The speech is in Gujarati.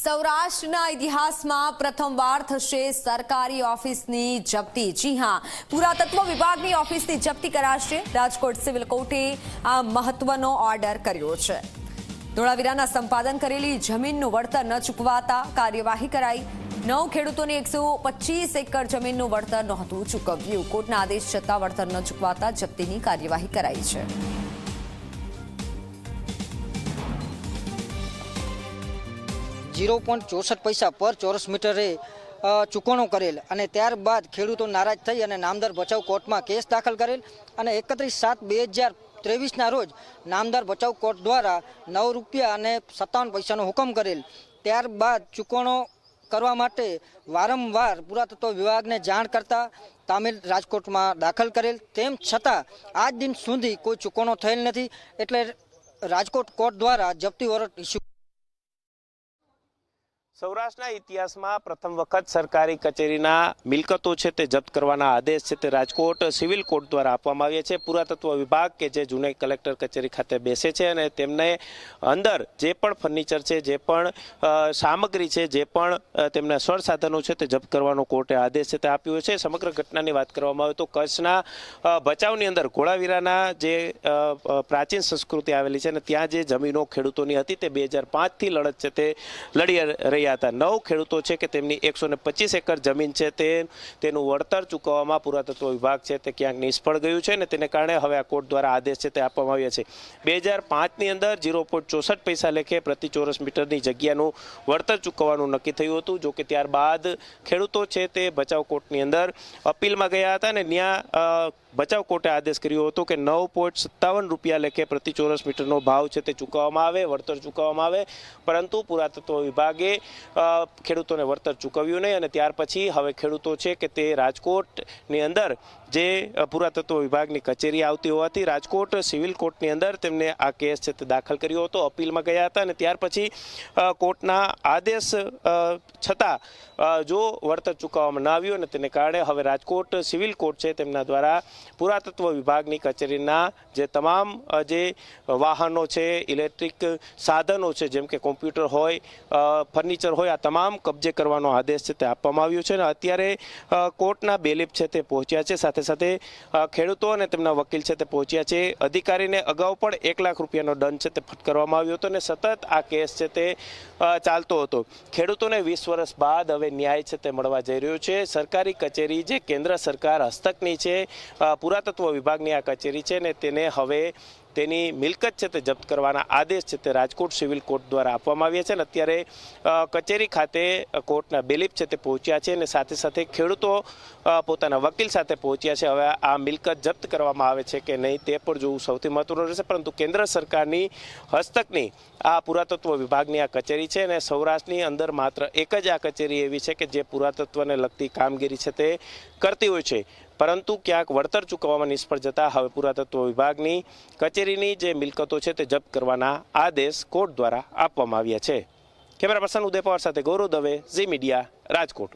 સૌરાષ્ટ્રના ઇતિહાસમાં પ્રથમવાર થશે સરકારી ઓફિસની જપ્તી। જી હા, પુરાતત્વ વિભાગની ઓફિસની જપ્તી કરાશે। રાજકોટ સિવિલ કોર્ટે આ મહત્વનો ઓર્ડર કર્યો છે। ધોળાવીરાના સંપાદન કરેલી જમીનનું વળતર ન ચૂકવાતા કાર્યવાહી કરાઈ। 9 ખેડૂતોને 125 એકર જમીનનું વળતર નહોતું ચૂકવ્યું। કોર્ટના આદેશ છતાં વળતર ન ચૂકવાતા જપ્તીની કાર્યવાહી કરાઈ છે। 0.64 પૈસા પર ચોરસ મીટરે ચૂકવણો કરેલ અને ત્યારબાદ ખેડૂતો નારાજ થઈ અને નામદાર બચાવ કોર્ટમાં કેસ દાખલ કરેલ અને 31/7/2023ના રોજ નામદાર બચાવ કોર્ટ દ્વારા ₹9.57 હુકમ કરેલ। ત્યારબાદ ચૂકવણો કરવા માટે વારંવાર પુરાતત્વ વિભાગને જાણ કરતા તામીલ રાજકોટમાં દાખલ કરેલ, તેમ છતાં આજ દિન સુધી કોઈ ચૂકવણો થયેલ નથી। એટલે રાજકોટ કોર્ટ દ્વારા જપ્તી વોરંટ ઇસ્યુ। સૌરાષ્ટ્રના ઇતિહાસમાં પ્રથમ વખત સરકારી કચેરીના મિલકતો છે તે જપ્ત કરવાના આદેશ છે તે રાજકોટ સિવિલ કોર્ટ દ્વારા આપવામાં આવ્યા છે। પુરાતત્વ વિભાગ કે જે જૂની કલેક્ટર કચેરી ખાતે બેસે છે અને તેમને અંદર જે પણ ફર્નિચર છે, જે પણ સામગ્રી છે, જે પણ તેમના સ્વર સાધનો છે તે જપ્ત કરવાનો કોર્ટે આદેશ છે તે આપ્યો છે। સમગ્ર ઘટનાની વાત કરવામાં આવે તો કચ્છના ભચાઉની અંદર ધોળાવીરાના જે પ્રાચીન સંસ્કૃતિ આવેલી છે અને ત્યાં જે જમીનો ખેડૂતોની હતી તે 2005થી લડત છે તે લડી રહી હતા। 9 ખેડૂતો છે કે તેમની 125 એકર જમીન છે તેનું વળતર ચૂકવવામાં પુરાતત્વ વિભાગ છે તે ક્યાંક નિષ્ફળ ગયું છે અને તેને કારણે હવે આ કોર્ટ દ્વારા આદેશ છે તે આપવામાં આવ્યા છે। 2005ની અંદર 0.64 પૈસા લેખે પ્રતિ ચોરસ મીટરની જગ્યાનું વળતર ચૂકવવાનું નક્કી થયું હતું। જો કે ત્યારબાદ ખેડૂતો છે તે બચાવ કોર્ટની અંદર અપીલમાં ગયા હતા અને ત્યાં બચાવ કોર્ટે આદેશ કર્યો હતો કે ₹9.57 લેખે પ્રતિ ચોરસ મીટરનો ભાવ છે તે ચૂકવવામાં આવે, વળતર ચૂકવવામાં આવે, પરંતુ પુરાતત્વ વિભાગે ખેડૂતોને વળતર ચૂકવ્યું નહીં અને ત્યાર પછી હવે ખેડૂતો છે કે તે રાજકોટની અંદર જે પુરાતત્વ વિભાગની કચેરી આવતી હોવાથી રાજકોટ સિવિલ કોર્ટની અંદર તેમને આ કેસ છે તે દાખલ કર્યો હતો, અપીલમાં ગયા હતા અને ત્યાર પછી કોર્ટના આદેશ છતાં જો વળતર ચૂકવવામાં ન આવ્યું અને તેને કારણે હવે રાજકોટ સિવિલ કોર્ટ છે તેમના દ્વારા પુરાતત્વ વિભાગની કચેરીના જે તમામ જે વાહનો છે, ઇલેક્ટ્રિક સાધનો છે, જેમ કે કોમ્પ્યુટર હોય, ફર્નિચર હોય, આ તમામ કબજે કરવાનો આદેશ છે તે આપવામાં આવ્યો છે અને અત્યારે કોર્ટના બેલીફ છે તે પહોંચ્યા છે। સાથે સાથે ખેડૂતો અને તેમના વકીલ છે તે પહોંચ્યા છે। અધિકારીને અગાઉ પણ ₹1 લાખ દંડ છે તે ફટકારવામાં આવ્યો હતો અને સતત આ કેસ છે તે ચાલતો હતો। ખેડૂતોને 20 વર્ષ બાદ હવે ન્યાય છે તે મળવા જઈ રહ્યો છે। સરકારી કચેરી જે કેન્દ્ર સરકાર હસ્તકની છે, પુરાતત્વ વિભાગની આ કચેરી છે ને તેને હવે તેની મિલકત છે તે જપ્ત કરવાના આદેશ છે તે રાજકોટ સિવિલ કોર્ટ દ્વારા આપવામાં આવ્યા છે અને અત્યારે કચેરી ખાતે કોર્ટના બેલીફ છે તે પહોંચ્યા છે અને સાથે સાથે ખેડૂતો પોતાના વકીલ સાથે પહોંચ્યા છે। હવે આ મિલકત જપ્ત કરવામાં આવે છે કે નહીં તે પણ જોવું સૌથી મહત્વનું રહેશે, પરંતુ કેન્દ્ર સરકારની હસ્તકની આ પુરાતત્વ વિભાગની આ કચેરી છે અને સૌરાષ્ટ્રની અંદર માત્ર એક જ આ કચેરી એવી છે કે જે પુરાતત્વને લગતી કામગીરી છે તે કરતી હોય છે, પરંતુ ક્યાંક વળતર ચૂકવવામાં નિષ્ફળ જતા હવે પુરાતત્વ વિભાગની કચેરીની જે મિલકતો છે તે જપ્ત કરવાના આદેશ કોર્ટ દ્વારા આપવામાં આવ્યા છે। કેમેરા પર્સન ઉદય પવાર સાથે ગૌરવ દવે, ઝી મીડિયા, રાજકોટ।